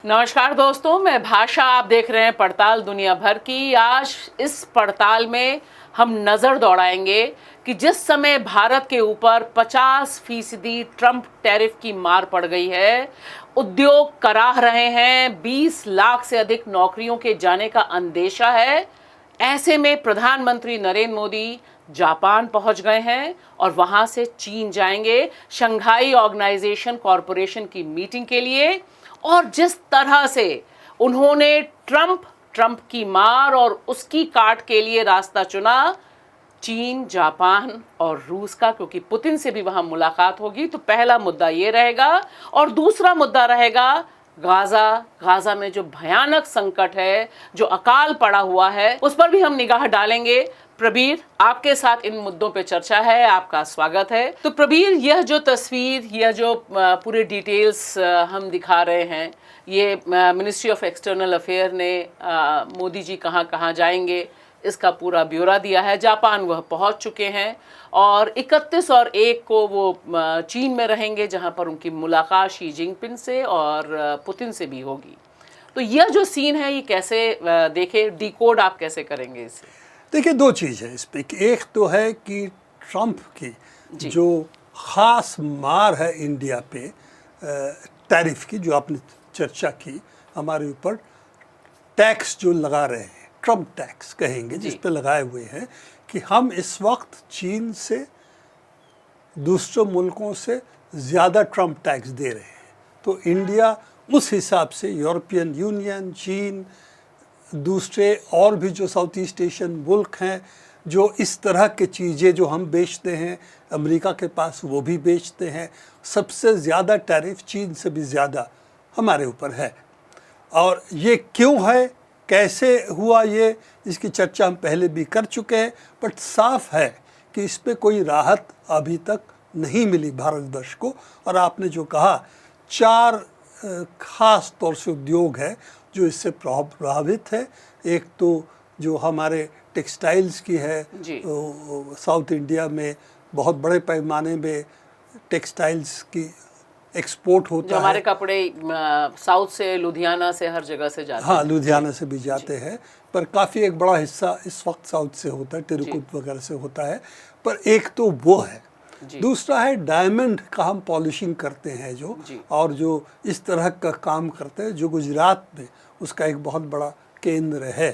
नमस्कार दोस्तों, मैं भाषा। आप देख रहे हैं पड़ताल दुनिया भर की। आज इस पड़ताल में हम नज़र दौड़ाएंगे कि जिस समय भारत के ऊपर 50% ट्रंप टैरिफ की मार पड़ गई है, उद्योग कराह रहे हैं, 20 लाख से अधिक नौकरियों के जाने का अंदेशा है। ऐसे में प्रधानमंत्री नरेंद्र मोदी जापान पहुंच गए हैं और वहां से चीन जाएंगे शंघाई ऑर्गेनाइजेशन कॉरपोरेशन की मीटिंग के लिए। और जिस तरह से उन्होंने ट्रंप की मार और उसकी काट के लिए रास्ता चुना, चीन, जापान और रूस का, क्योंकि पुतिन से भी वहां मुलाकात होगी, तो पहला मुद्दा ये रहेगा। और दूसरा मुद्दा रहेगा गाजा में जो भयानक संकट है, जो अकाल पड़ा हुआ है, उस पर भी हम निगाह डालेंगे। प्रबीर, आपके साथ इन मुद्दों पे चर्चा है, आपका स्वागत है। तो प्रबीर, यह जो तस्वीर, यह जो पूरे डिटेल्स हम दिखा रहे हैं, ये मिनिस्ट्री ऑफ एक्सटर्नल अफेयर ने मोदी जी कहाँ कहाँ जाएंगे इसका पूरा ब्यौरा दिया है। जापान वह पहुंच चुके हैं और 31 और 1 को वो चीन में रहेंगे, जहां पर उनकी मुलाकात शी जिनपिंग से और पुतिन से भी होगी। तो यह जो सीन है, ये कैसे देखे, डिकोड आप कैसे करेंगे इसे? देखिए, दो चीज़ है इस पर। एक तो है कि ट्रंप की जो ख़ास मार है इंडिया पे टैरिफ की, जो आपने चर्चा की, हमारे ऊपर टैक्स जो लगा रहे हैं, ट्रंप टैक्स कहेंगे, जिस पे लगाए हुए हैं कि हम इस वक्त चीन से, दूसरे मुल्कों से ज़्यादा ट्रंप टैक्स दे रहे हैं। तो इंडिया उस हिसाब से, यूरोपियन यूनियन, चीन, दूसरे और भी जो साउथ ईस्ट एशियन मुल्क हैं, जो इस तरह के चीज़ें जो हम बेचते हैं अमेरिका के पास, वो भी बेचते हैं। सबसे ज़्यादा टैरिफ चीन से भी ज़्यादा हमारे ऊपर है। और ये क्यों है, कैसे हुआ, ये इसकी चर्चा हम पहले भी कर चुके हैं। बट साफ है कि इस पर कोई राहत अभी तक नहीं मिली भारतवर्ष को। और आपने जो कहा, 4 ख़ास तौर से उद्योग है जो इससे प्रभावित है। एक तो जो हमारे टेक्सटाइल्स की है, साउथ इंडिया में बहुत बड़े पैमाने में टेक्सटाइल्स की एक्सपोर्ट होता है। जो हमारे कपड़े साउथ से, लुधियाना से, हर जगह से जाते हैं। हाँ, लुधियाना से भी जाते हैं, पर काफ़ी एक बड़ा हिस्सा इस वक्त साउथ से होता है, टेरिकुट वगैरह से होता है। पर एक तो वो है। दूसरा है डायमंड का हम पॉलिशिंग करते हैं जो, और जो इस तरह का काम करते हैं, जो गुजरात में उसका एक बहुत बड़ा केंद्र है।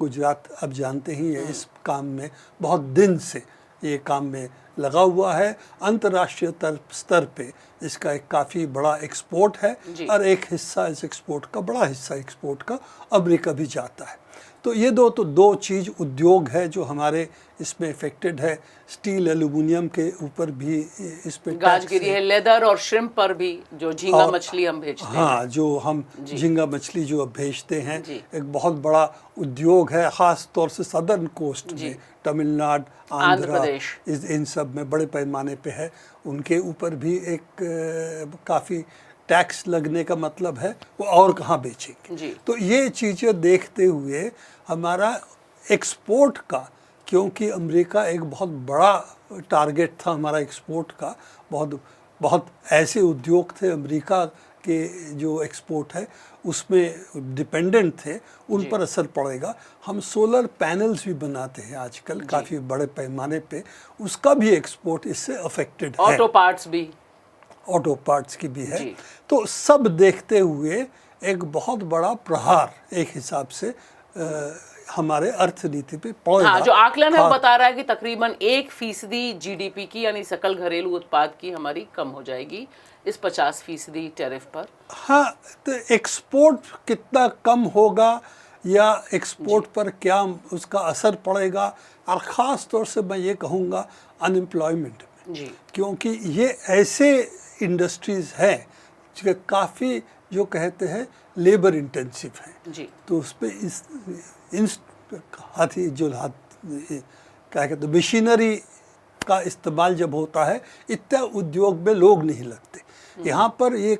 गुजरात आप जानते ही है, इस काम में बहुत दिन से ये काम में लगा हुआ है। अंतर्राष्ट्रीय स्तर पे इसका एक काफ़ी बड़ा एक्सपोर्ट है और एक हिस्सा इस एक्सपोर्ट का, बड़ा हिस्सा एक्सपोर्ट का अमेरिका भी जाता है। तो ये दो चीज़ उद्योग है जो हमारे इसमें इफेक्टेड है। स्टील, एल्यूमिनियम के ऊपर भी इस पे गाज गिरी है, लेदर और श्रिम्प पर भी, जो झींगा मछली हम भेजते हैं। हाँ, जो हम झींगा मछली जो भेजते हैं, एक बहुत बड़ा उद्योग है, ख़ास तौर से सदर्न कोस्ट में, तमिलनाडु, आंध्र प्रदेश, इन सब में बड़े पैमाने पे है। उनके ऊपर भी एक काफ़ी टैक्स लगने का मतलब है वो और कहाँ बेचेंगे। तो ये चीज़ें देखते हुए हमारा एक्सपोर्ट का, क्योंकि अमेरिका एक बहुत बड़ा टारगेट था हमारा एक्सपोर्ट का, बहुत ऐसे उद्योग थे अमेरिका के जो एक्सपोर्ट है उसमें डिपेंडेंट थे, उन पर असर पड़ेगा। हम सोलर पैनल्स भी बनाते हैं आजकल काफ़ी बड़े पैमाने पे, उसका भी एक्सपोर्ट इससे अफेक्टेड है। ऑटो पार्ट्स की भी है। तो सब देखते हुए एक बहुत बड़ा प्रहार एक हिसाब से हमारे अर्थनीति पे पड़ेगा। हाँ, जो आकलन है बता रहा है कि तकरीबन 1% जीडीपी की, यानी सकल घरेलू उत्पाद की, हमारी कम हो जाएगी इस 50% टैरिफ पर। हाँ, तो एक्सपोर्ट कितना कम होगा या एक्सपोर्ट पर क्या उसका असर पड़ेगा, और ख़ास तौर से मैं ये कहूँगा अनएम्प्लॉयमेंट में, क्योंकि ये ऐसे इंडस्ट्रीज़ हैं जो काफ़ी, जो कहते हैं, लेबर इंटेंसिव हैं। तो उस पर हाथी जो क्या कहते हैं, मशीनरी का इस्तेमाल जब होता है, इतना उद्योग में लोग नहीं लगते। यहाँ पर ये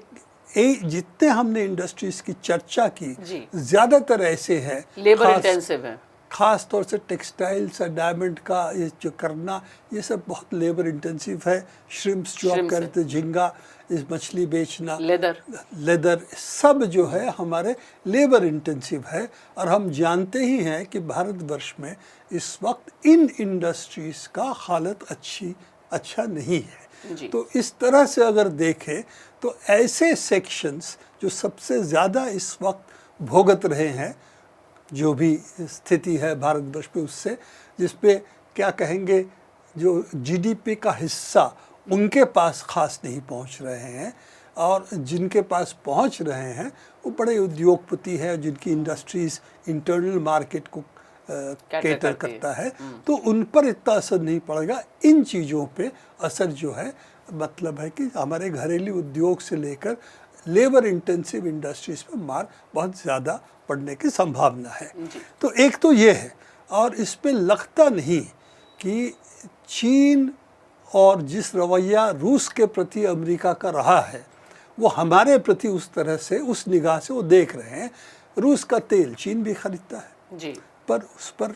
जितने हमने इंडस्ट्रीज़ की चर्चा की, ज़्यादातर ऐसे हैं लेबर इंटेंसिव है, ख़ास तौर से टेक्सटाइल्स और डायमंड का ये जो करना, ये सब बहुत लेबर इंटेंसिव है। श्रिम्प्स जो आप करते हैं, झींगा, इस मछली बेचना, लेदर सब जो है हमारे लेबर इंटेंसिव है। और हम जानते ही हैं कि भारतवर्ष में इस वक्त इन इंडस्ट्रीज़ का हालत अच्छा नहीं है। तो इस तरह से अगर देखें तो ऐसे सेक्शंस जो सबसे ज़्यादा इस वक्त भुगत रहे हैं, जो भी स्थिति है भारतवर्ष में उससे, जिस पे क्या कहेंगे, जो जीडीपी का हिस्सा उनके पास खास नहीं पहुंच रहे हैं, और जिनके पास पहुंच रहे हैं वो बड़े उद्योगपति हैं जिनकी इंडस्ट्रीज़ इंटरनल मार्केट को कैटर करता है, तो उन पर इतना असर नहीं पड़ेगा। इन चीज़ों पे असर जो है मतलब है कि हमारे घरेलू उद्योग से लेकर लेबर इंटेंसिव इंडस्ट्रीज़ पे मार बहुत ज़्यादा पड़ने की संभावना है। तो एक तो ये है, और इस पे लगता नहीं कि चीन और जिस रवैया रूस के प्रति अमेरिका का रहा है वो हमारे प्रति उस तरह से, उस निगाह से वो देख रहे हैं। रूस का तेल चीन भी खरीदता है जी, पर उस पर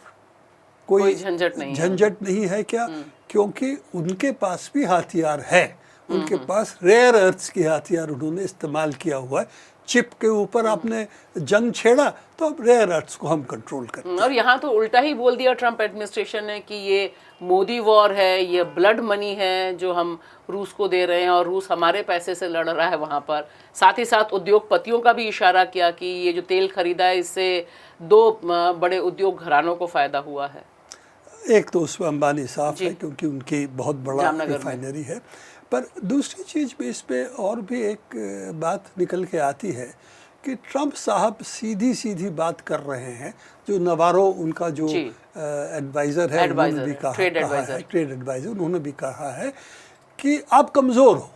कोई झंझट नहीं है क्या? क्योंकि उनके पास भी हथियार है, उनके पास रेयर अर्थ्स के हथियार उन्होंने इस्तेमाल किया हुआ है। चिप के ऊपर आपने जंग छेड़ा तो अब रेयर अर्थ्स को हम कंट्रोल करते हैं। और यहाँ तो उल्टा ही बोल दिया ट्रम्प एडमिनिस्ट्रेशन ने कि ये मोदी वॉर है, ये ब्लड मनी है जो हम रूस को दे रहे हैं और रूस हमारे पैसे से लड़ रहा है वहाँ पर। साथ ही साथ उद्योगपतियों का भी इशारा किया कि ये जो तेल खरीदा है इससे 2 बड़े उद्योग घरानों को फ़ायदा हुआ है। एक तो उसमें अंबानी साफ है क्योंकि उनकी बहुत बड़ा रिफाइनरी है, पर दूसरी चीज़ भी इस पे और भी एक बात निकल के आती है कि ट्रम्प साहब सीधी बात कर रहे हैं। जो नवारो उनका जो एडवाइज़र है, उन्होंने भी कहा है, ट्रेड एडवाइज़र, उन्होंने भी कहा है कि आप कमज़ोर हो,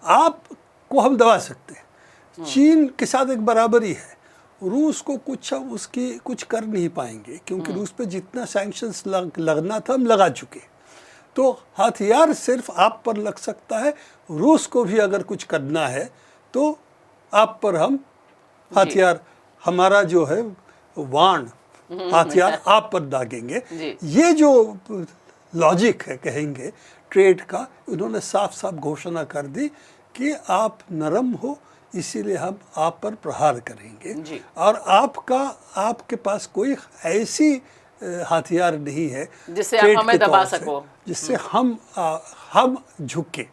आपको हम दबा सकते हैं। चीन के साथ एक बराबरी है, रूस को कुछ कर नहीं पाएंगे क्योंकि रूस पे जितना सैंक्शंस लगना था हम लगा चुके। तो हथियार सिर्फ आप पर लग सकता है, रूस को भी अगर कुछ करना है तो आप पर हम हथियार, हमारा जो है वाण हथियार आप पर दागेंगे। ये जो लॉजिक है कहेंगे ट्रेड का, उन्होंने साफ घोषणा कर दी कि आप नरम हो इसीलिए हम आप पर प्रहार करेंगे, और आपके पास कोई ऐसी हथियार नहीं है जिससे आप हमें दबा सको, जिससे हम झुके।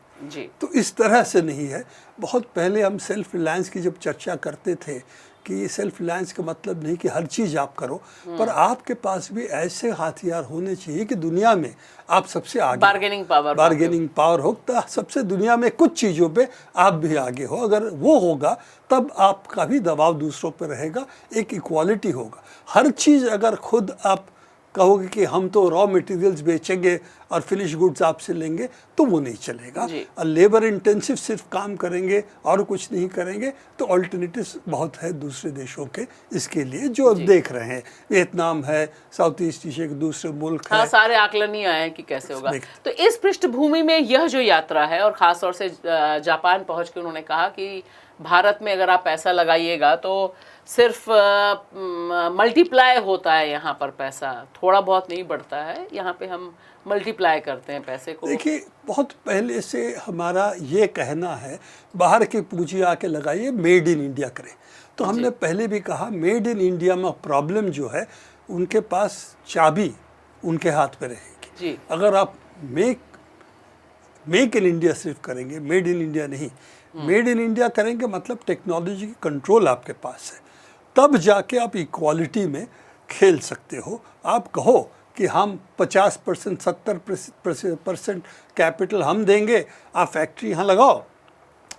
तो इस तरह से नहीं है। बहुत पहले हम सेल्फ रिलायंस की जब चर्चा करते थे कि सेल्फ रिलायंस का मतलब नहीं कि हर चीज़ आप करो, पर आपके पास भी ऐसे हथियार होने चाहिए कि दुनिया में आप सबसे आगे, बार्गेनिंग पावर हो, तो सबसे दुनिया में कुछ चीज़ों पे आप भी आगे हो। अगर वो होगा तब आपका भी दबाव दूसरों पर रहेगा, एक इक्वालिटी होगा। हर चीज़ अगर खुद आप कहोगे कि हम तो रॉ मटेरियल्स बेचेंगे और फिनिश गुड्स आपसे लेंगे तो वो नहीं चलेगा। और लेबर इंटेंसिव सिर्फ काम करेंगे और कुछ नहीं करेंगे तो अल्टरनेटिव्स बहुत है दूसरे देशों के इसके लिए, जो अब देख रहे हैं। वियतनाम है, साउथ ईस्ट एशिया के दूसरे मुल्क है, सारे आकलन ही आए कि कैसे होगा। तो इस पृष्ठभूमि में यह जो यात्रा है, और ख़ासतौर से जापान पहुँच के उन्होंने कहा कि भारत में अगर आप पैसा लगाइएगा तो सिर्फ मल्टीप्लाई होता है, यहाँ पर पैसा थोड़ा बहुत नहीं बढ़ता है, यहाँ पे हम मल्टीप्लाई करते हैं पैसे को। देखिए, बहुत पहले से हमारा ये कहना है बाहर की पूंजी आके लगाइए, मेड इन इंडिया करें। तो हमने पहले भी कहा मेड इन इंडिया में प्रॉब्लम जो है, उनके पास चाबी उनके हाथ पे रहेगी। अगर आप मेक इन इंडिया सिर्फ करेंगे, मेड इन इंडिया नहीं, मेड इन इंडिया करेंगे मतलब टेक्नोलॉजी की कंट्रोल आपके पास है, तब जाके आप इक्वालिटी में खेल सकते हो। आप कहो कि हम 50% 70% कैपिटल हम देंगे, आप फैक्ट्री यहाँ लगाओ,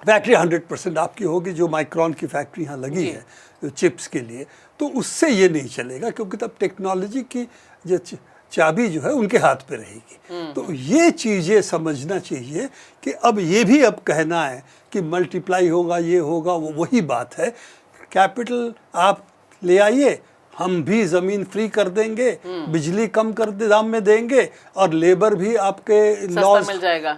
फैक्ट्री 100% आपकी होगी, जो माइक्रॉन की फैक्ट्री यहाँ लगी है चिप्स के लिए, तो उससे ये नहीं चलेगा क्योंकि तब टेक्नोलॉजी की जो चाबी जो है उनके हाथ पे रहेगी। तो ये चीज़ें समझना चाहिए कि अब ये भी अब कहना है कि मल्टीप्लाई होगा, ये होगा, वो वही बात है। कैपिटल आप ले आइए, हम भी ज़मीन फ्री कर देंगे, बिजली कम कर दाम में देंगे, और लेबर भी आपके लॉज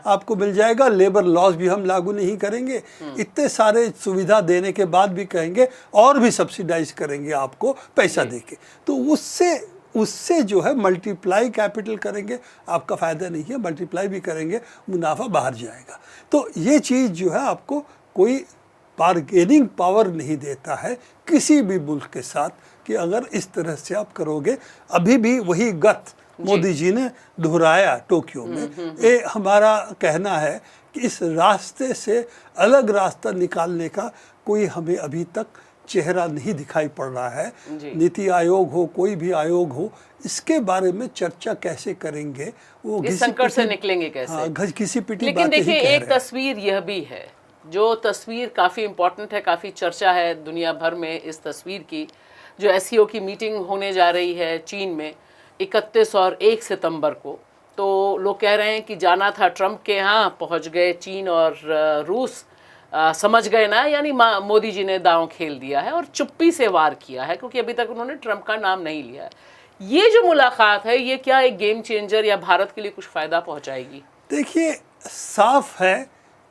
आपको मिल जाएगा, लेबर लॉज भी हम लागू नहीं करेंगे। इतने सारे सुविधा देने के बाद भी कहेंगे और भी सब्सिडाइज करेंगे आपको पैसा देके। तो उससे उससे जो है मल्टीप्लाई कैपिटल करेंगे, आपका फ़ायदा नहीं है, मल्टीप्लाई भी करेंगे, मुनाफा बाहर जाएगा। तो ये चीज़ जो है आपको कोई बारगेनिंग पावर नहीं देता है किसी भी मुल्क के साथ, कि अगर इस तरह से आप करोगे। अभी भी वही गत मोदी जी ने दोहराया टोक्यो में। ये हमारा कहना है कि इस रास्ते से अलग रास्ता निकालने का कोई हमें अभी तक चेहरा नहीं दिखाई पड़ रहा है। नीति आयोग हो, कोई भी आयोग हो, इसके बारे में चर्चा कैसे करेंगे, वो इस संकट से निकलेंगे कैसे। हाँ, घिसी पिटी लेकिन बातें ही देखिए, कह एक रहे हैं। तस्वीर यह भी है, जो तस्वीर काफ़ी इम्पोर्टेंट है, काफ़ी चर्चा है दुनिया भर में इस तस्वीर की, जो एससीओ की मीटिंग होने जा रही है चीन में 31 और 1 सितंबर को। तो लोग कह रहे हैं कि जाना था ट्रंप के यहाँ, पहुँच गए चीन और रूस, समझ गए ना, यानी मोदी जी ने दांव खेल दिया है और चुप्पी से वार किया है, क्योंकि अभी तक उन्होंने ट्रंप का नाम नहीं लिया है। ये जो मुलाकात है, ये क्या एक गेम चेंजर या भारत के लिए कुछ फ़ायदा पहुँचाएगी? देखिए, साफ है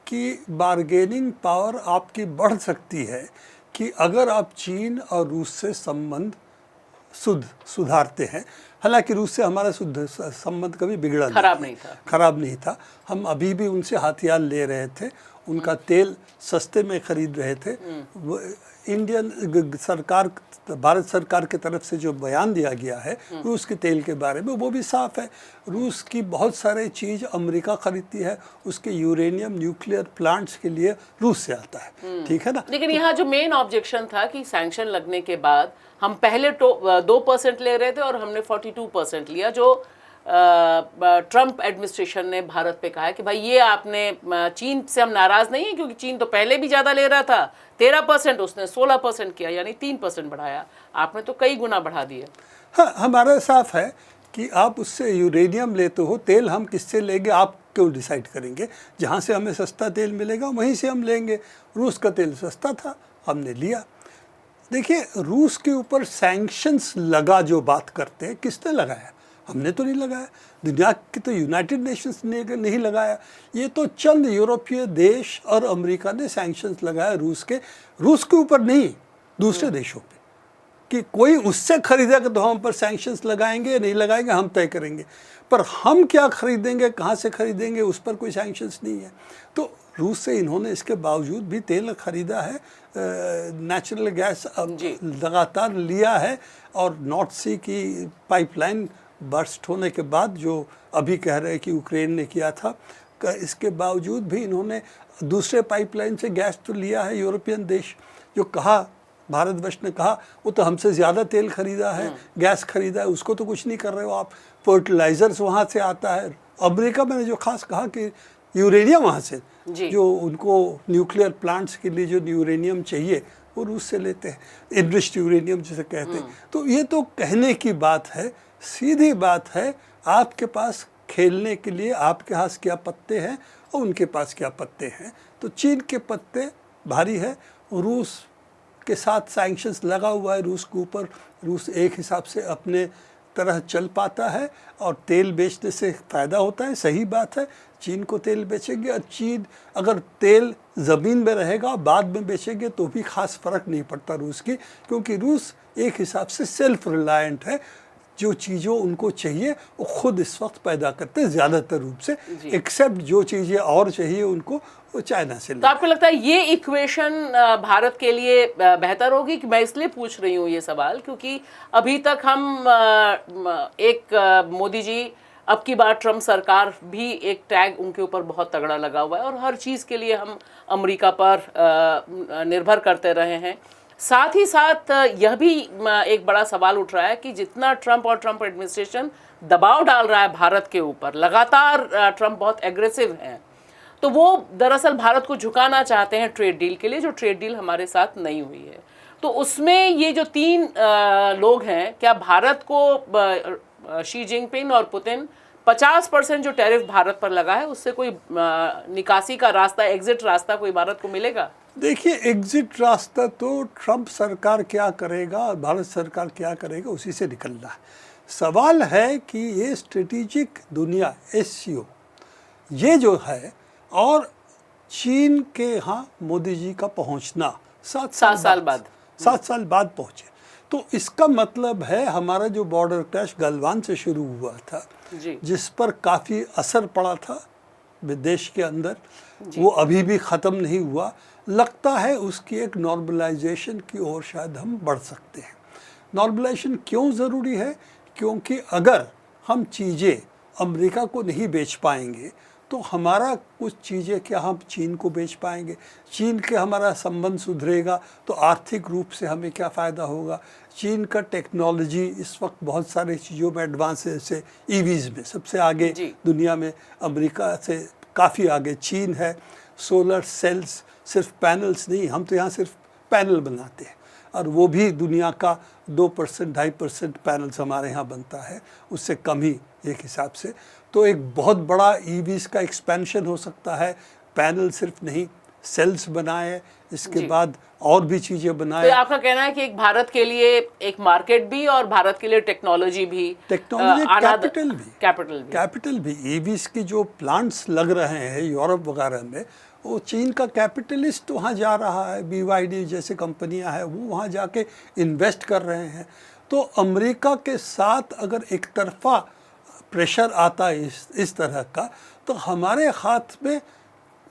कि बारगेनिंग पावर आपकी बढ़ सकती है कि अगर आप चीन और रूस से संबंध सुधारते हैं। हालांकि रूस से हमारा संबंध कभी बिगड़ा खराब नहीं था। हम अभी भी उनसे हथियार ले रहे थे, उनका तेल सस्ते में खरीद रहे थे। इंडियन सरकार, भारत सरकार की तरफ से जो बयान दिया गया है रूस के तेल के बारे में, वो भी साफ है। रूस की बहुत सारे चीज़ अमेरिका खरीदती है, उसके यूरेनियम न्यूक्लियर प्लांट्स के लिए रूस से आता है, ठीक है ना। लेकिन यहाँ जो मेन ऑब्जेक्शन था कि सैंक्शन लगने के बाद हम पहले 2% ले रहे थे और हमने 42% लिया, जो ट्रंप एडमिनिस्ट्रेशन ने भारत पे कहा है कि भाई ये आपने, चीन से हम नाराज़ नहीं है, क्योंकि चीन तो पहले भी ज़्यादा ले रहा था, 13%, उसने 16% किया, यानी 3% बढ़ाया, आपने तो कई गुना बढ़ा दिए। हाँ, हमारा साफ है कि आप उससे यूरेनियम लेते हो, तेल हम किससे लेंगे, आप क्यों डिसाइड करेंगे? जहाँ से हमें सस्ता तेल मिलेगा वहीं से हम लेंगे। रूस का तेल सस्ता था, हमने लिया। देखिए, रूस के ऊपर सैंक्शंस लगा जो बात करते हैं, किसने लगाया? हमने तो नहीं लगाया, दुनिया के तो यूनाइटेड नेशंस ने नहीं लगाया, ये तो चंद यूरोपीय देश और अमेरिका ने सैंक्शंस लगाया रूस के ऊपर नहीं, दूसरे देशों पे, कि कोई उससे खरीदेगा तो हम पर सैंक्शंस लगाएंगे, नहीं लगाएंगे हम तय करेंगे, पर हम क्या खरीदेंगे, कहाँ से खरीदेंगे, उस पर कोई सैंक्शंस नहीं है। तो रूस से इन्होंने इसके बावजूद भी तेल खरीदा है, नेचुरल गैस लगातार लिया है, और नॉर्थ सी की पाइपलाइन बर्स्ट होने के बाद, जो अभी कह रहे हैं कि यूक्रेन ने किया था, इसके बावजूद भी इन्होंने दूसरे पाइपलाइन से गैस तो लिया है। यूरोपियन देश जो कहा, भारतवर्ष ने कहा वो तो हमसे ज़्यादा तेल खरीदा है, गैस खरीदा है, उसको तो कुछ नहीं कर रहे हो आप। फर्टिलाइज़र्स वहाँ से आता है। अमेरिका में जो खास कहा कि यूरेनियम वहाँ से, जो उनको न्यूक्लियर प्लांट्स के लिए जो यूरेनियम चाहिए वो रूस से लेते हैं, इनरिच्ड यूरेनियम जिसे कहते हैं। तो ये तो कहने की बात है, सीधी बात है, आपके पास खेलने के लिए आपके पास क्या पत्ते हैं और उनके पास क्या पत्ते हैं। तो चीन के पत्ते भारी है, रूस के साथ सैंक्शंस लगा हुआ है रूस के ऊपर। रूस एक हिसाब से अपने तरह चल पाता है और तेल बेचने से फ़ायदा होता है, सही बात है। चीन को तेल बेचेंगे, और चीन अगर तेल ज़मीन में रहेगा बाद में बेचेंगे तो भी खास फ़र्क नहीं पड़ता रूस की, क्योंकि रूस एक हिसाब से सेल्फ रिलायंट है। जो चीज़ों उनको चाहिए वो खुद इस वक्त पैदा करते हैं ज़्यादातर रूप से, एक्सेप्ट जो चीज़ें और चाहिए उनको वो चाइना से। तो आपको लगता है ये इक्वेशन भारत के लिए बेहतर होगी? कि मैं इसलिए पूछ रही हूँ ये सवाल, क्योंकि अभी तक हम मोदी जी, अब की बार ट्रंप सरकार भी एक टैग उनके ऊपर बहुत तगड़ा लगा हुआ है, और हर चीज़ के लिए हम अमेरिका पर निर्भर करते रहे हैं। साथ ही साथ यह भी एक बड़ा सवाल उठ रहा है कि जितना ट्रंप और ट्रंप एडमिनिस्ट्रेशन दबाव डाल रहा है भारत के ऊपर, लगातार ट्रंप बहुत एग्रेसिव हैं, तो वो दरअसल भारत को झुकाना चाहते हैं ट्रेड डील के लिए, जो ट्रेड डील हमारे साथ नहीं हुई है। तो उसमें ये जो 3 लोग हैं, क्या भारत को, शी जिनपिंग और पुतिन, 50% जो टैरिफ भारत पर लगा है उससे कोई निकासी का रास्ता, एग्जिट रास्ता कोई भारत को मिलेगा? देखिए, एग्जिट रास्ता तो ट्रंप सरकार क्या करेगा और भारत सरकार क्या करेगा उसी से निकलना है। सवाल है कि ये स्ट्रेटेजिक दुनिया एससीओ ये जो है, और चीन के यहाँ मोदी जी का पहुँचना 7 साल बाद पहुँचे, तो तो इसका मतलब है हमारा जो बॉर्डर क्रैश गलवान से शुरू हुआ था, जी जिस पर काफ़ी असर पड़ा था विदेश के अंदर, वो अभी भी ख़त्म नहीं हुआ। लगता है उसकी एक नॉर्मलाइजेशन की ओर शायद हम बढ़ सकते हैं। नॉर्मलाइजेशन क्यों ज़रूरी है? क्योंकि अगर हम चीज़ें अमेरिका को नहीं बेच पाएंगे तो हमारा कुछ चीज़ें क्या हम चीन को बेच पाएंगे? चीन के हमारा संबंध सुधरेगा तो आर्थिक रूप से हमें क्या फ़ायदा होगा? चीन का टेक्नोलॉजी इस वक्त बहुत सारी चीज़ों में एडवांस है, जैसे ईवीज़ में सबसे आगे दुनिया में अमेरिका से काफ़ी आगे चीन है। सोलर सेल्स, सिर्फ पैनल्स नहीं, हम तो यहाँ सिर्फ पैनल बनाते हैं और वो भी दुनिया का 2% 2.5% पैनल्स हमारे यहाँ बनता है, उससे कम ही एक हिसाब से। तो एक बहुत बड़ा ईवीज़ का एक्सपेंशन हो सकता है। पैनल सिर्फ नहीं, सेल्स बनाए, इसके बाद और भी चीज़ें बनाए। तो आपका कहना है कि एक भारत के लिए एक मार्केट भी और भारत के लिए टेक्नोलॉजी भी, कैपिटल भी ईवीज़ की जो प्लांट्स लग रहे हैं यूरोप वगैरह में, वो चीन का कैपिटलिस्ट वहाँ जा रहा है, BYD जैसे कंपनियां हैं वो वहाँ जाके इन्वेस्ट कर रहे हैं। तो अमेरिका के साथ अगर एक तरफा प्रेशर आता है इस तरह का, तो हमारे हाथ में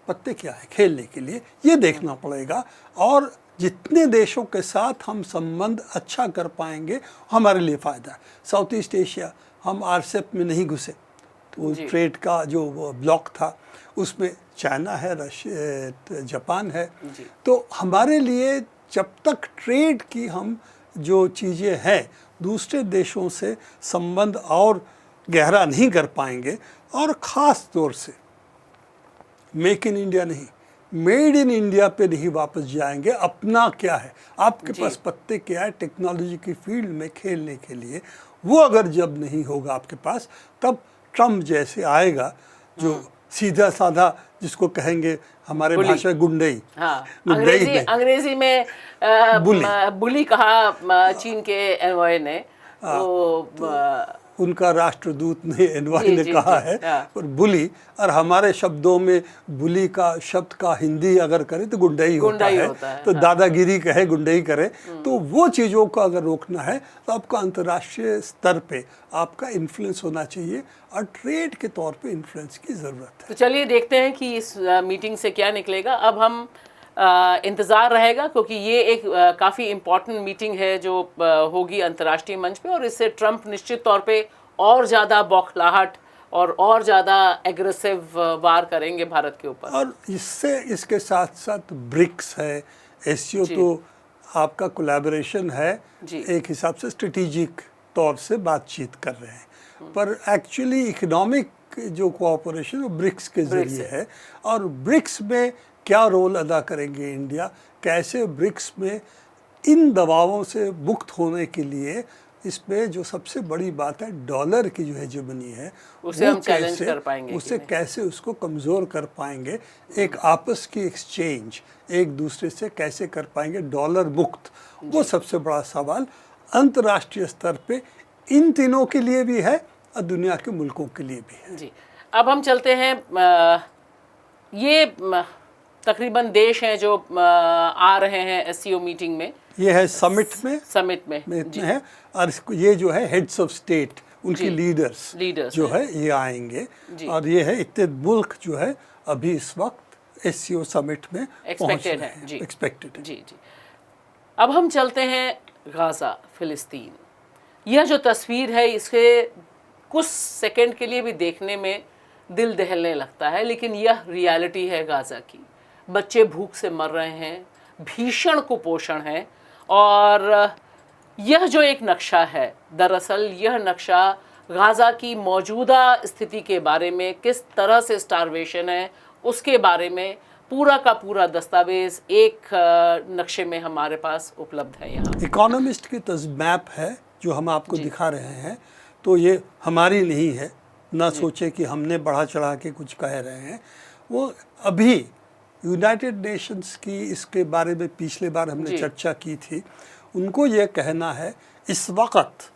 पत्ते क्या है खेलने के लिए, ये देखना पड़ेगा। और जितने देशों के साथ हम संबंध अच्छा कर पाएंगे हमारे लिए फ़ायदा है। साउथ ईस्ट एशिया, हम RCEP में नहीं घुसे, तो ट्रेड का जो ब्लॉक था उसमें चाइना है, रशिया, जापान है। तो हमारे लिए जब तक ट्रेड की हम जो चीज़ें हैं दूसरे देशों से संबंध और गहरा नहीं कर पाएंगे, और ख़ास तौर से मेक इन इंडिया नहीं, मेड इन इंडिया पे नहीं वापस जाएंगे। अपना क्या है, आपके पास पत्ते क्या है टेक्नोलॉजी की फील्ड में खेलने के लिए, वो अगर जब नहीं होगा आपके पास, तब ट्रम्प जैसे आएगा जो सीधा साधा, जिसको कहेंगे हमारे भाषा में गुंडई, अंग्रेजी में बुली कहा चीन के एनवॉय ने। तो उनका राष्ट्रदूत ने एनवाई ने कहा है, पर बुली, और हमारे शब्दों में बुली का शब्द का हिंदी अगर करें तो गुंडई होता है। तो दादागिरी कहे, गुंडई करे, तो वो चीज़ों को अगर रोकना है तो आपका अंतर्राष्ट्रीय स्तर पे आपका इन्फ्लुएंस होना चाहिए, और ट्रेड के तौर पे इन्फ्लुएंस की ज़रूरत है। तो चलिए देखते हैं कि इस मीटिंग से क्या निकलेगा। अब हम इंतज़ार रहेगा, क्योंकि ये एक काफ़ी इम्पॉर्टेंट मीटिंग है जो होगी अंतर्राष्ट्रीय मंच पे, और इससे ट्रंप निश्चित तौर पे और ज़्यादा बौखलाहट और ज़्यादा एग्रेसिव वार करेंगे भारत के ऊपर। और इससे इसके साथ साथ ब्रिक्स है, SCO तो आपका कोलैबोरेशन है, एक हिसाब से स्ट्रेटेजिक तौर से बातचीत कर रहे हैं, पर एक्चुअली इकोनॉमिक जो कोऑपरेशन वो ब्रिक्स के ज़रिए है। और ब्रिक्स में क्या रोल अदा करेंगे इंडिया, कैसे ब्रिक्स में इन दबावों से मुक्त होने के लिए, इसमें जो सबसे बड़ी बात है डॉलर की जो हेजेमनी है उसे हम चैलेंज कर पाएंगे, उसे कैसे उसको कमज़ोर कर पाएंगे, एक आपस की एक्सचेंज एक दूसरे से कैसे कर पाएंगे डॉलर मुक्त, वो सबसे बड़ा सवाल अंतर्राष्ट्रीय स्तर पे इन तीनों के लिए भी है और दुनिया के मुल्कों के लिए भी है। जी, अब हम चलते हैं, ये तकरीबन देश हैं जो आ रहे हैं SCO मीटिंग में। ये है समिट में है, और ये जो है हेड्स ऑफ स्टेट, उनकी लीडर्स जो है ये आएंगे, और ये है इतने मुल्क जो है अभी इस वक्त SCO समिट में एक्सपेक्टेड है। जी। अब हम चलते हैं गाज़ा, फिलिस्तीन। यह जो तस्वीर है इसके कुछ सेकंड के लिए भी देखने में दिल दहलने लगता है, लेकिन यह रियलिटी है गाज़ा की। बच्चे भूख से मर रहे हैं, भीषण कुपोषण है, और यह जो एक नक्शा है, दरअसल यह नक्शा गाज़ा की मौजूदा स्थिति के बारे में, किस तरह से स्टारवेशन है उसके बारे में पूरा का पूरा दस्तावेज एक नक्शे में हमारे पास उपलब्ध है। यहाँ इकोनॉमिस्ट की मैप है जो हम आपको दिखा रहे हैं, तो ये हमारी नहीं है, ना सोचे कि हमने बढ़ा चढ़ा के कुछ कह रहे हैं। वो अभी यूनाइटेड नेशंस की इसके बारे में पिछले बार हमने चर्चा की थी, उनको ये कहना है इस वक्त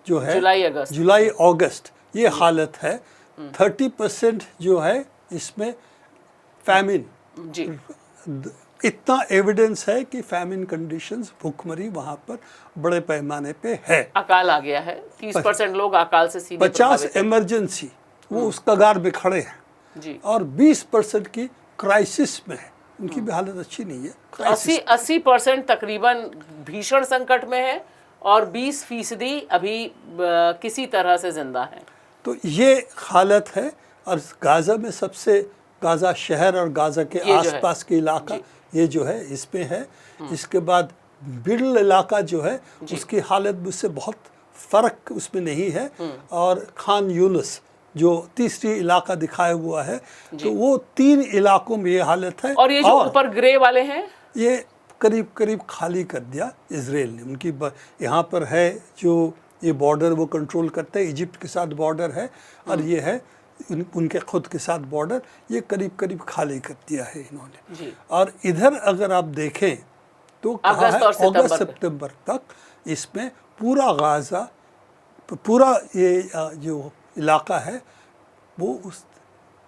जो है जुलाई अगस्त ये हालत है, 30% जो है इसमें फैमिन इतना एविडेंस है कि फैमिन कंडीशंस, भूखमरी वहाँ पर बड़े पैमाने पे है। अकाल आ गया है, 30% लोग अकाल से सीधे 50 प्रभावित हैं। इमरजेंसी वो उस कगार में खड़े हैं जी, और 20% की क्राइसिस में है, उनकी भी हालत अच्छी नहीं है। तो 80% तकरीबन भीषण संकट में है और 20% अभी किसी तरह से जिंदा है। तो ये हालत है। और गाज़ा में सबसे, गाज़ा शहर और गाज़ा के ये जो है, आसपास के इलाका ये जो है इसमें है। इसके बाद मिडल इलाका जो है उसकी हालत उससे बहुत फ़र्क उसमें नहीं है। और खान यूनुस जो तीसरी इलाका दिखाया हुआ है, तो वो 3 इलाकों में ये हालत है। और ये जो ऊपर ग्रे वाले हैं, ये करीब करीब खाली कर दिया इजराइल ने। उनकी यहाँ पर है जो ये बॉर्डर वो कंट्रोल करते हैं, इजिप्ट के साथ बॉर्डर है, और ये है उनके खुद के साथ बॉर्डर, ये करीब करीब खाली कर दिया है इन्होंने जी। और इधर अगर आप देखें तो कहा है अगस्त सितंबर तक इसमें पूरा गाज़ा, पूरा ये जो इलाका है वो उस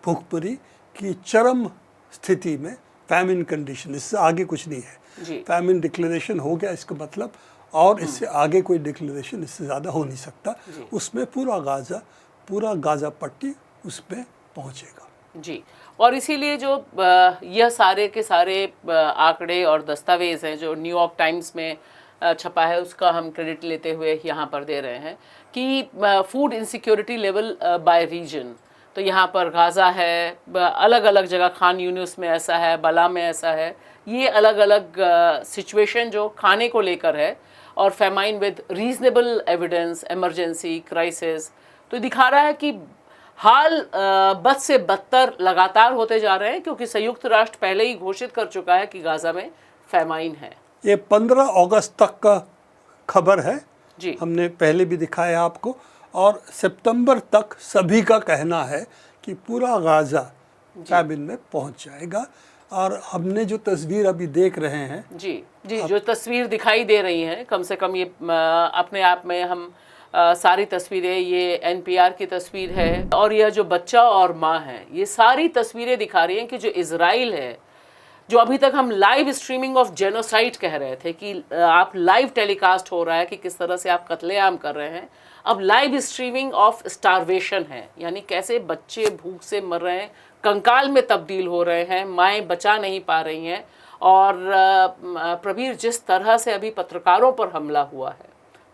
भूखमरी की चरम स्थिति में, फैमिन कंडीशन, इससे आगे कुछ नहीं है। फैमिन डिक्लेरेशन हो गया इसका मतलब, और इससे आगे कोई डिक्लेरेशन इससे ज़्यादा हो नहीं सकता। उसमें पूरा गाज़ा पट्टी उसमें पहुंचेगा। जी, और इसीलिए जो यह सारे के सारे आंकड़े और दस्तावेज़ हैं जो न्यूयॉर्क टाइम्स में छपा है, उसका हम क्रेडिट लेते हुए यहाँ पर दे रहे हैं कि food insecurity level by region, तो यहाँ पर गाज़ा है, अलग अलग जगह खान यूनिस में ऐसा है, बला में ऐसा है, ये अलग अलग सिचुएशन जो खाने को लेकर है, और famine with reasonable evidence, emergency, crisis, तो दिखा रहा है कि हाल बद से बदतर लगातार होते जा रहे हैं, क्योंकि संयुक्त राष्ट्र पहले ही घोषित कर चुका है कि गाज़ा में फेमाइन है। ये 15 अगस्त तक का खबर है जी, हमने पहले भी दिखाया आपको, और सितंबर तक सभी का कहना है कि पूरा गाज़ा फैमिन में पहुंच जाएगा। और हमने जो तस्वीर अभी देख रहे हैं, जी जी, जो तस्वीर दिखाई दे रही हैं, कम से कम ये अपने आप में हम सारी तस्वीरें, ये NPR की तस्वीर है, और यह जो बच्चा और माँ है, ये सारी तस्वीरें दिखा रही हैं कि जो इजराइल है, जो अभी तक हम लाइव स्ट्रीमिंग ऑफ जेनोसाइड कह रहे थे कि आप लाइव टेलीकास्ट हो रहा है कि किस तरह से आप कत्लेआम कर रहे हैं, अब लाइव स्ट्रीमिंग ऑफ स्टारवेशन है, यानी कैसे बच्चे भूख से मर रहे हैं, कंकाल में तब्दील हो रहे हैं, माएँ बचा नहीं पा रही हैं। और प्रवीर, जिस तरह से अभी पत्रकारों पर हमला हुआ है,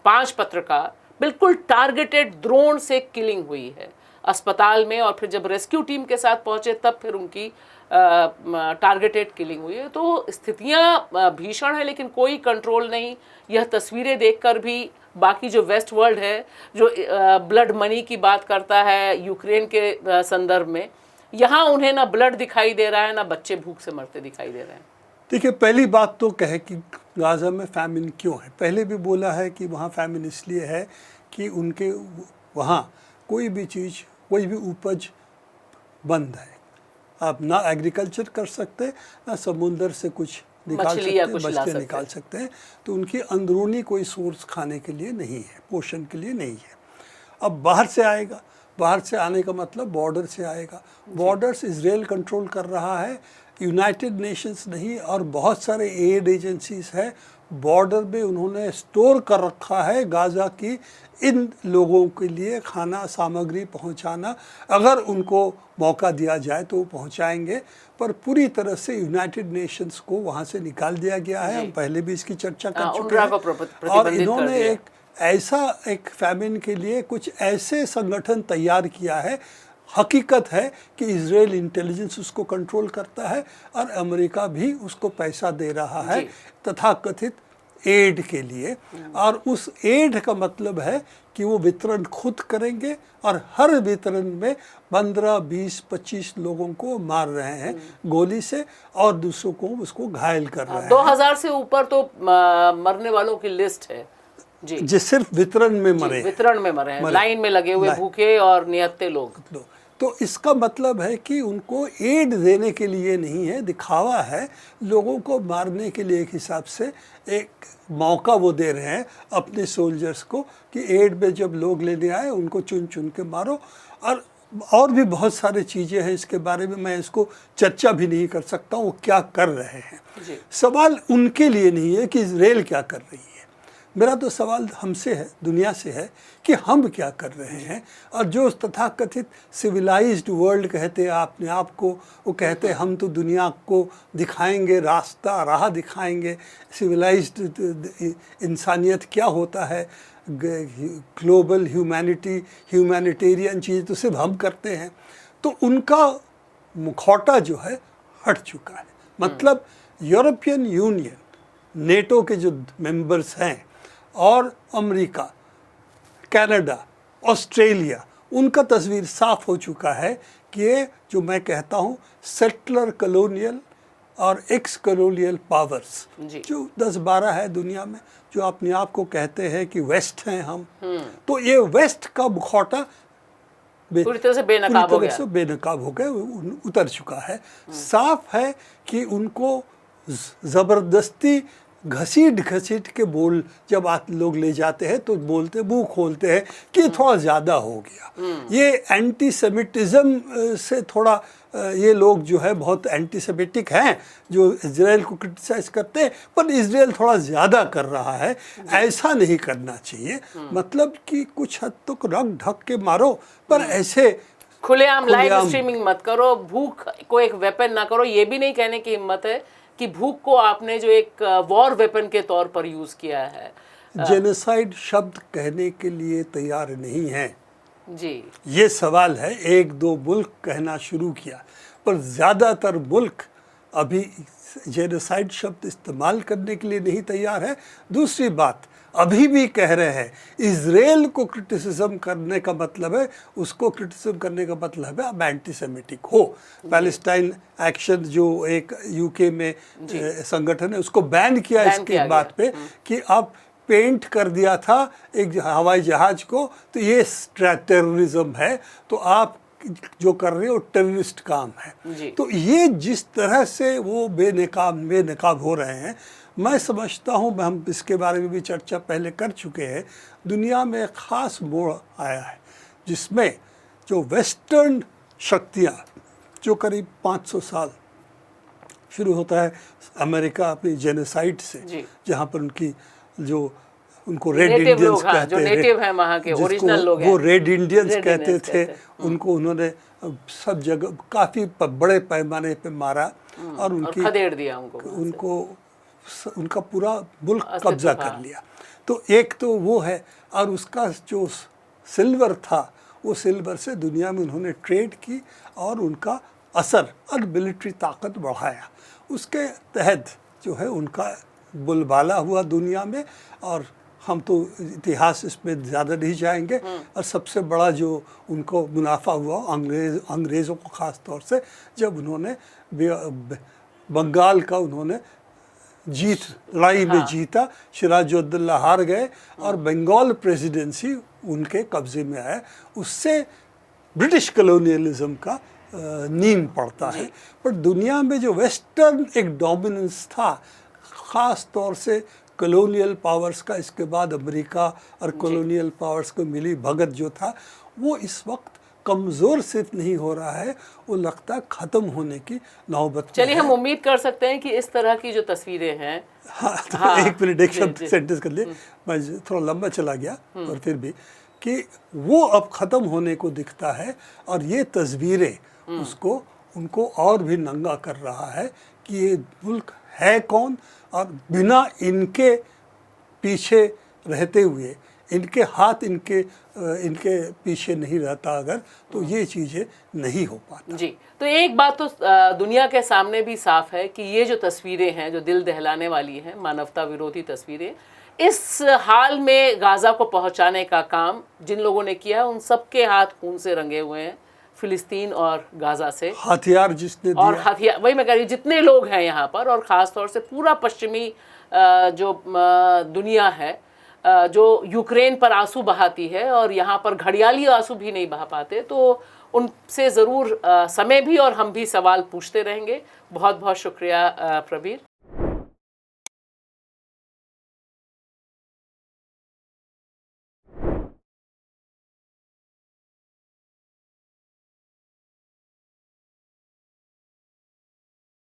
5 पत्रकार, बिल्कुल टारगेटेड ड्रोन से किलिंग हुई है अस्पताल में, और फिर जब रेस्क्यू टीम के साथ पहुंचे तब फिर उनकी टारगेटेड किलिंग हुई है। तो स्थितियां भीषण है, लेकिन कोई कंट्रोल नहीं। यह तस्वीरें देखकर भी बाकी जो वेस्ट वर्ल्ड है, जो ब्लड मनी की बात करता है यूक्रेन के संदर्भ में, यहाँ उन्हें ना ब्लड दिखाई दे रहा है, ना बच्चे भूख से मरते दिखाई दे रहे हैं। देखिए, पहली बात तो कहे कि गाज़ा में फैमिन क्यों है। पहले भी बोला है कि वहाँ फैमिन इसलिए है कि उनके वहाँ कोई भी चीज़, कोई भी उपज बंद है। आप ना एग्रीकल्चर कर सकते, ना समुंदर से कुछ निकाल सकते हैं। तो उनकी अंदरूनी कोई सोर्स खाने के लिए नहीं है, पोषण के लिए नहीं है। अब बाहर से आएगा, बाहर से आने का मतलब बॉर्डर से आएगा। बॉर्डर्स इजराइल कंट्रोल कर रहा है, यूनाइटेड नेशंस नहीं, और बहुत सारे एड एजेंसीज है। बॉर्डर में उन्होंने स्टोर कर रखा है गाज़ा की इन लोगों के लिए खाना सामग्री पहुंचाना। अगर उनको मौका दिया जाए तो वो पहुंचाएंगे, पर पूरी तरह से यूनाइटेड नेशंस को वहां से निकाल दिया गया है। हम पहले भी इसकी चर्चा कर चुके हैं। और इन्होंने एक फैमिन के लिए कुछ ऐसे संगठन तैयार किया है। हकीकत है कि इजराइल इंटेलिजेंस उसको कंट्रोल करता है और अमेरिका भी उसको पैसा दे रहा है तथाकथित एड के लिए। और उस एड का मतलब है कि वो वितरण खुद करेंगे, और हर वितरण में 15, 20, 25 लोगों को मार रहे हैं गोली से, और दूसरों को उसको घायल कर रहे हैं। 2000 से ऊपर तो मरने वालों की लिस्ट है जी, जो सिर्फ वितरण में मरे, वितरण में मरे हैं, लाइन में लगे हुए भूखे और निहत्थे लोग। तो इसका मतलब है कि उनको एड देने के लिए नहीं है, दिखावा है, लोगों को मारने के लिए एक हिसाब से एक मौका वो दे रहे हैं अपने सोल्जर्स को कि एड में जब लोग लेने आए उनको चुन चुन के मारो। और और भी बहुत सारी चीज़ें हैं इसके बारे में, मैं इसको चर्चा भी नहीं कर सकता हूँ वो क्या कर रहे हैं। जी। सवाल उनके लिए नहीं है कि इजराइल क्या कर रही है, मेरा तो सवाल हमसे है, दुनिया से है कि हम क्या कर रहे हैं। और जो तथाकथित सिविलाइज्ड वर्ल्ड कहते हैं अपने आप को, वो कहते हैं हम तो दुनिया को दिखाएंगे रास्ता, राह दिखाएंगे, सिविलाइज्ड इंसानियत क्या होता है, ग्लोबल ह्यूमैनिटेरियन चीज़ तो सिर्फ हम करते हैं। तो उनका मुखौटा जो है हट चुका है। मतलब यूरोपियन यूनियन, नेटो के जो मेंबर्स हैं और अमेरिका, कनाडा, ऑस्ट्रेलिया, उनका तस्वीर साफ हो चुका है कि ये जो मैं कहता हूँ सेटलर कॉलोनियल और एक्स कॉलोनियल पावर्स जो 10-12 है दुनिया में, जो अपने आप को कहते हैं कि वेस्ट हैं हम, तो ये वेस्ट का मुखौटा पूरी तरह से बेनकाब हो गया, उतर चुका है। साफ है कि उनको ज़बरदस्ती घसीट के बोल जब आप लोग ले जाते हैं तो बोलते, मुंह खोलते हैं कि थोड़ा ज़्यादा हो गया। ये एंटीसेमिटिज़म से थोड़ा ये लोग जो है बहुत एंटीसेमिटिक हैं, जो इजराइल को क्रिटिसाइज करते हैं, पर इजराइल थोड़ा ज़्यादा कर रहा है। ऐसा नहीं करना चाहिए, मतलब कि कुछ हद तक रग ढक के मारो, पर ऐसे खुलेआम लाइव स्ट्रीमिंग मत करो, भूख को एक वेपन ना करो। ये भी नहीं कहने की हिम्मत है कि भूख को आपने जो एक वॉर वेपन के तौर पर यूज किया है। जेनोसाइड शब्द कहने के लिए तैयार नहीं है जी। ये सवाल है, 1-2 मुल्क कहना शुरू किया, पर ज़्यादातर मुल्क अभी जेनोसाइड शब्द इस्तेमाल करने के लिए नहीं तैयार है। दूसरी बात, अभी भी कह रहे हैं इजराइल को क्रिटिसिज्म करने का मतलब है, उसको क्रिटिसिज्म करने का मतलब है अब एंटीसेमिटिक हो। पैलेस्टाइन एक्शन जो एक यूके में संगठन है, उसको बैन किया इसके बात पे कि अब पेंट कर दिया था एक हवाई जहाज को, तो ये टेररिज्म है, तो आप जो कर रहे हो टेररिस्ट काम है। तो ये जिस तरह से वो बेनकाब हो रहे हैं, मैं समझता हूँ, हम इसके बारे में भी चर्चा पहले कर चुके हैं, दुनिया में एक ख़ास मोड़ आया है जिसमें जो वेस्टर्न शक्तियाँ, जो करीब 500 साल शुरू होता है अमेरिका अपनी जेनोसाइड से, जहाँ पर उनकी जो उनको रेड इंडियंस कहते हैं, नेटिव हैं वहाँ के, ओरिजिनल लोग हैं, वो रेड इंडियंस कहते थे, उनको उन्होंने सब जगह काफ़ी बड़े पैमाने पे मारा और उनकी खदेड़ दिया उनको उनका पूरा मुल्क कब्जा कर लिया। तो एक तो वो है, और उसका जो सिल्वर था, वो सिल्वर से दुनिया में उन्होंने ट्रेड की और उनका असर और मिलिट्री ताकत बढ़ाया। उसके तहत जो है उनका बोलबाला हुआ दुनिया में, और हम तो इतिहास इसमें ज़्यादा नहीं जाएंगे। और सबसे बड़ा जो उनको मुनाफा हुआ अंग्रेज़ों को ख़ास तौर से, जब उन्होंने बंगाल का उन्होंने लड़ाई में जीता, सिराजुद्दौला हार गए और बंगाल प्रेसिडेंसी उनके कब्ज़े में आया। उससे ब्रिटिश कॉलोनियलिज्म का नींव पड़ता है। पर दुनिया में जो वेस्टर्न एक डोमिनेंस था, ख़ास तौर से कॉलोनियल पावर्स का, इसके बाद अमेरिका और कॉलोनियल पावर्स को मिली भगत जो था, वो इस वक्त कमज़ोर सिर्फ नहीं हो रहा है, वो लगता है ख़त्म होने की नौबत में। चलिए हम उम्मीद कर सकते हैं कि इस तरह की जो तस्वीरें हैं, तो एक मिनट एक शब्द सेंटेंस कर ले, मैं थोड़ा लंबा चला गया, और फिर भी कि वो अब ख़त्म होने को दिखता है, और ये तस्वीरें उसको उनको और भी नंगा कर रहा है कि ये मुल्क है कौन, और बिना इनके पीछे रहते हुए, इनके हाथ इनके पीछे नहीं रहता अगर, तो ये चीज़ें नहीं हो पाती। जी, तो एक बात तो दुनिया के सामने भी साफ है कि ये जो तस्वीरें हैं, जो दिल दहलाने वाली हैं, मानवता विरोधी तस्वीरें, इस हाल में गाज़ा को पहुंचाने का काम जिन लोगों ने किया है, उन सबके हाथ खून से रंगे हुए हैं, फिलिस्तीन और गाज़ा से। हथियार जिसने दिया, और हथियार, वही मैं कह रही हूँ, जितने लोग हैं यहाँ पर, और ख़ास तौर से पूरा पश्चिमी जो दुनिया है, जो यूक्रेन पर आंसू बहाती है, और यहाँ पर घड़ियाली आंसू भी नहीं बहा पाते, तो उनसे ज़रूर समय भी और हम भी सवाल पूछते रहेंगे। बहुत बहुत शुक्रिया प्रबीर।